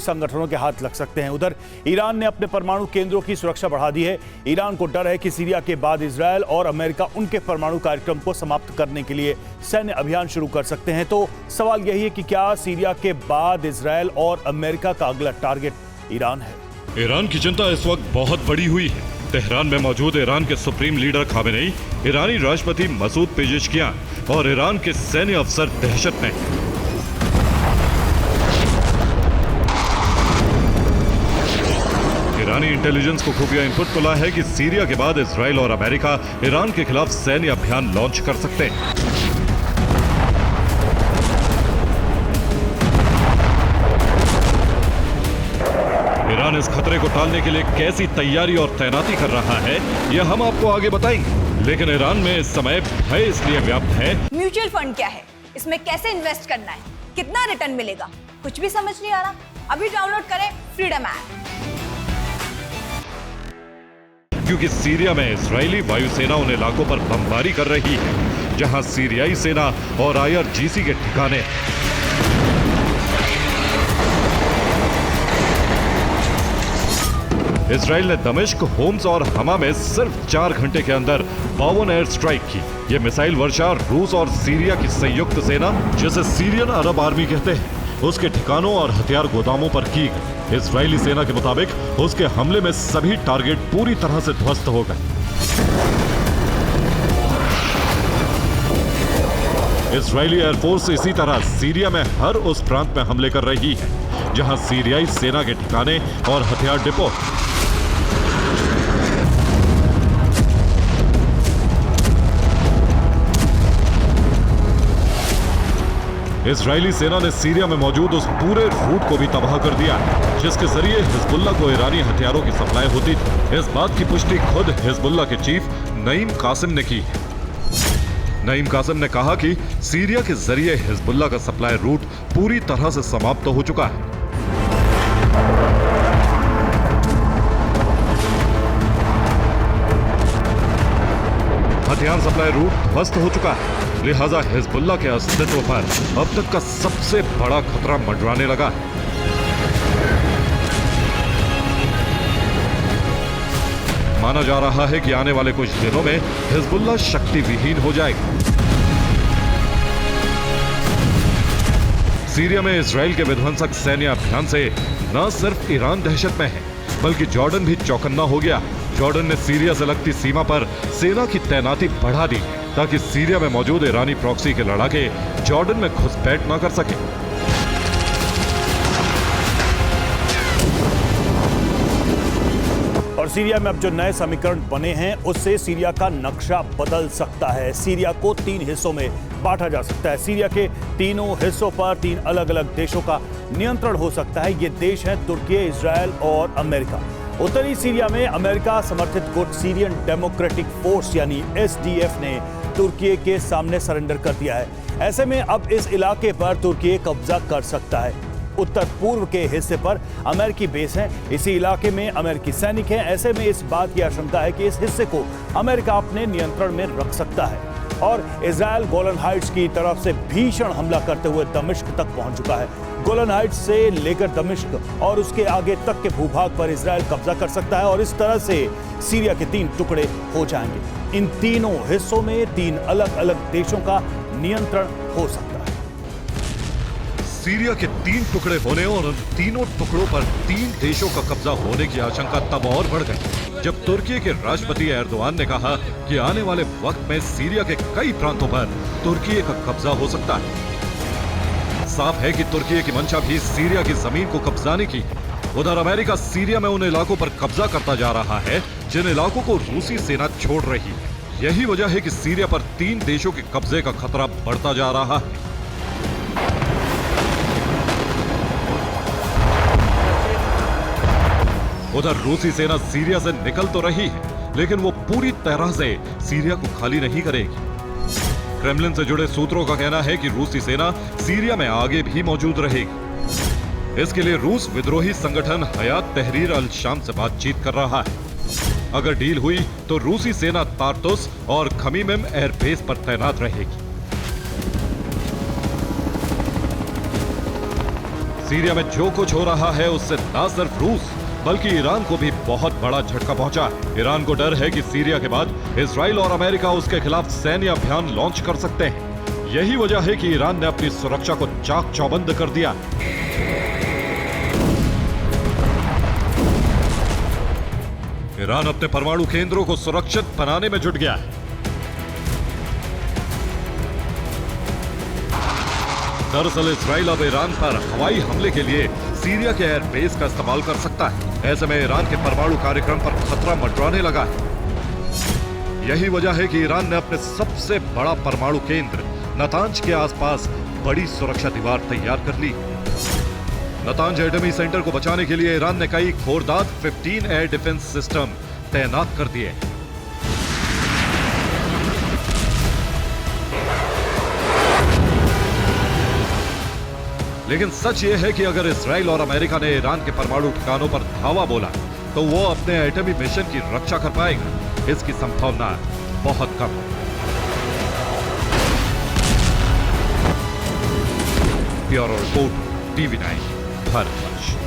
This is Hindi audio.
संगठनों के हाथ लग सकते हैं। उधर ईरान ने अपने परमाणु केंद्रों की सुरक्षा बढ़ा दी है। ईरान को डर है कि सीरिया के बाद इजरायल और अमेरिका उनके परमाणु कार्यक्रम को समाप्त करने के लिए सैन्य अभियान शुरू कर सकते हैं। तो सवाल यही है कि क्या सीरिया के बाद इजरायल और अमेरिका का अगला टारगेट ईरान है? ईरान की चिंता इस वक्त बहुत बड़ी हुई है। तेहरान में मौजूद ईरान के सुप्रीम लीडर खामेनेई, ईरानी राष्ट्रपति मसूद पेजेशकियान और ईरान के सैन्य अफसर दहशत में। ईरानी इंटेलिजेंस को खुफिया इनपुट मिला है कि सीरिया के बाद इजरायल और अमेरिका ईरान के खिलाफ सैन्य अभियान लॉन्च कर सकते हैं। ईरान इस खतरे को टालने के लिए कैसी तैयारी और तैनाती कर रहा है, यह हम आपको आगे बताएंगे। लेकिन ईरान में इस समय भय इसलिए व्याप्त है। म्यूचुअल फंड क्या है, इसमें कैसे इन्वेस्ट करना है, कितना रिटर्न मिलेगा, कुछ भी समझ नहीं आ रहा। अभी डाउनलोड करें फ्रीडम ऐप। क्योंकि सीरिया में इजरायली वायुसेना उन इलाकों पर बमबारी कर रही है जहां सीरियाई सेना और IRGC के ठिकाने। इजराइल ने दमिश्क, होम्स और हमा में सिर्फ 4 घंटे के अंदर 52 एयर स्ट्राइक की। ये मिसाइल वर्षा रूस और सीरिया की संयुक्त सेना, जिसे सीरियन अरब आर्मी कहते हैं, उसके ठिकानों और हथियार गोदामों पर की गई। इजरायली सेना के मुताबिक उसके हमले में सभी टारगेट पूरी तरह से ध्वस्त हो गए। इजरायली एयरफोर्स इसी तरह सीरिया में हर उस प्रांत में हमले कर रही है जहां सीरियाई सेना के ठिकाने और हथियार डिपो। इजरायली सेना ने सीरिया में मौजूद उस पूरे रूट को भी तबाह कर दिया जिसके जरिए हिजबुल्लाह को ईरानी हथियारों की सप्लाई होती थी। इस बात की पुष्टि खुद हिजबुल्लाह के चीफ नईम कासिम ने की। नईम कासिम ने कहा कि सीरिया के जरिए हिजबुल्लाह का सप्लाई रूट पूरी तरह से समाप्त हो चुका है। हथियार सप्लाई रूट ध्वस्त हो चुका है, लिहाजा हिजबुल्लाह के अस्तित्व पर अब तक का सबसे बड़ा खतरा मंडराने लगा है। माना जा रहा है कि आने वाले कुछ दिनों में हिजबुल्लाह शक्ति विहीन हो जाएगा। सीरिया में इजराइल के विध्वंसक सैन्य अभियान से न सिर्फ ईरान दहशत में है, बल्कि जॉर्डन भी चौकन्ना हो गया। जॉर्डन ने सीरिया से लगती सीमा पर सेना की तैनाती बढ़ा दी ताकि सीरिया में मौजूद ईरानी प्रॉक्सी के लड़ाके जॉर्डन में घुसपैठ न कर सके। और सीरिया में अब जो नए समीकरण बने हैं उससे सीरिया का नक्शा बदल सकता है। सीरिया को 3 हिस्सों में बांटा जा सकता है। सीरिया के तीनों हिस्सों पर 3 अलग अलग देशों का नियंत्रण हो सकता है। ये देश हैं तुर्की, इजरायल और अमेरिका। उत्तरी सीरिया में अमेरिका समर्थित गुट सीरियन डेमोक्रेटिक फोर्स यानी SDF ने तुर्की के सामने सरेंडर कर दिया है। ऐसे में अब इस इलाके पर तुर्की कब्जा कर सकता है। उत्तर पूर्व के हिस्से पर अमेरिकी बेस हैं। इसी इलाके में अमेरिकी सैनिक हैं। ऐसे में इस बात की आशंका है कि इस हिस्से को अमेरिका अपने नियंत्रण में रख सकता है। और इजरायल गोलन हाइट्स की तरफ से भीषण हमला करते हुए दमिश्क तक पहुंच चुका है। गोलन हाइट्स से लेकर दमिश्क और उसके आगे तक के भूभाग पर इजरायल कब्जा कर सकता है और इस तरह से सीरिया के 3 टुकड़े हो जाएंगे। इन तीनों हिस्सों में 3 अलग अलग देशों का नियंत्रण हो सकता है। सीरिया के 3 टुकड़े होने और उन तीनों टुकड़ों पर 3 देशों का कब्जा होने की आशंका तब और बढ़ गई जब तुर्की के राष्ट्रपति एर्दोआन ने कहा कि आने वाले वक्त में सीरिया के कई प्रांतों पर तुर्की का कब्जा हो सकता है। साफ है कि तुर्की की मंशा भी सीरिया की जमीन को कब्जाने की। उधर अमेरिका सीरिया में उन इलाकों पर कब्जा करता जा रहा है जिन इलाकों को रूसी सेना छोड़ रही है। यही वजह है कि सीरिया पर 3 देशों के कब्जे का खतरा बढ़ता जा रहा है। उधर रूसी सेना सीरिया से निकल तो रही है, लेकिन वो पूरी तरह से सीरिया को खाली नहीं करेगी। क्रेमलिन से जुड़े सूत्रों का कहना है कि रूसी सेना सीरिया में आगे भी मौजूद रहेगी। इसके लिए रूस विद्रोही संगठन हयात तहरीर अल शाम से बातचीत कर रहा है। अगर डील हुई तो रूसी सेना तार्तुस और खमीमेम एयरबेस पर तैनात रहेगी। सीरिया में जो कुछ हो रहा है उससे न सिर्फ रूस बल्कि ईरान को भी बहुत बड़ा झटका पहुंचा है। ईरान को डर है कि सीरिया के बाद इजराइल और अमेरिका उसके खिलाफ सैन्य अभियान लॉन्च कर सकते हैं। यही वजह है कि ईरान ने अपनी सुरक्षा को चाक चौबंद कर दिया। ईरान अपने परमाणु केंद्रों को सुरक्षित बनाने में जुट गया है। दरअसल इजराइल अब ईरान पर हवाई हमले के लिए सीरिया के एयरबेस का इस्तेमाल कर सकता है। ऐसे में ईरान के परमाणु कार्यक्रम पर खतरा मंडराने लगा है। यही वजह है कि ईरान ने अपने सबसे बड़ा परमाणु केंद्र नतांज के आसपास बड़ी सुरक्षा दीवार तैयार कर ली। नतांज एटमी सेंटर को बचाने के लिए ईरान ने कई खोरदाद 15 एयर डिफेंस सिस्टम तैनात कर दिए। लेकिन सच यह है कि अगर इजराइल और अमेरिका ने ईरान के परमाणु ठिकानों पर धावा बोला तो वो अपने एटमी मिशन की रक्षा कर पाएगा। इसकी संभावना बहुत कम है। Bureau report, TV9 Bharatvarsh.